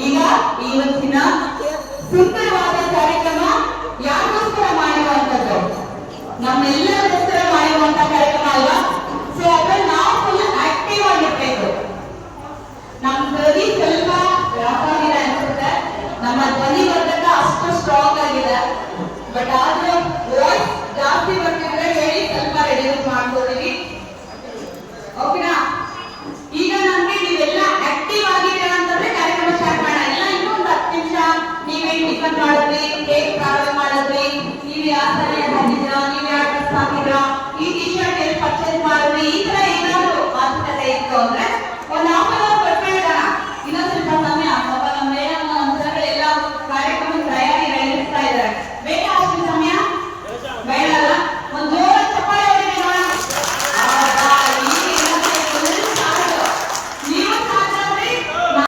ಈಗ ಇವತ್ತಿನ ಸುಂದರವಾದ ಕಾರ್ಯಕ್ರಮ ಯಾಕೋಸ್ಕರ ಮಾಡಿರುವಂತದ್ದು, ನಮ್ಮೆಲ್ಲರಿಗೋಸ್ಕರ ಮಾಡಿರುವಂತ ಕಾರ್ಯಕ್ರಮ ಅಲ್ವಾ? ಸೊ ಅದ್ರಲ್ಲಿ ನಾವು ಫುಲ್ ಆಕ್ಟಿವ್ ಆಗಿರ್ಬೇಕು. ನಮ್ ಧ್ವನಿ ಸ್ವಲ್ಪ ರಾಫ್ ಆಗಿದೆ ಅನ್ಸುತ್ತೆ, ನಮ್ಮ ಧ್ವನಿ ವರ್ಧಕ ಅಷ್ಟು ಸ್ಟ್ರಾಂಗ್ ಆಗಿದೆ. ಬಟ್ ಆದ್ರೂ ವಾಯ್ಸ್ ಜಾಸ್ತಿ ಬರ್ತಿದ್ರೆ ಹೇಳಿ, ಸ್ವಲ್ಪ ರೆಡ್ಯೂಸ್ ಮಾಡ್ಕೋತೀವಿ. ಓಕೆನಾ? ಈಗ ನಮ್ಗೆ ನೀವೆಲ್ಲ ಆಕ್ಟಿವ್ ಆಗಿದ್ದೀರಾ ಅಂತಂದ್ರೆ ಕಾರ್ಯಕ್ರಮ ಸ್ಟಾರ್ಟ್ ಮಾಡೋಣ. ಇಲ್ಲ ಇನ್ನೂ ಒಂದು 10 ನಿಮಿಷ ನೀವೇನ್ ಟಿಫನ್ ಮಾಡಿದ್ರಿ, ಹೇಗ್ ಟ್ರಾವೆಲ್ ಮಾಡಿದ್ರಿ, ನೀವ್ ಯಾವ ಸರಿ ಹಾಕಿದ್ರಾ, ನೀವ್ ಯಾವ ಡ್ರೆಸ್ ಹಾಕಿದ್ರಾ, ಈ ಟಿ ಶರ್ಟ್ ಎಲ್ಲಿ ಪರ್ಚೇಸ್ ಮಾಡಿದ್ರಿ, ಈ ತರ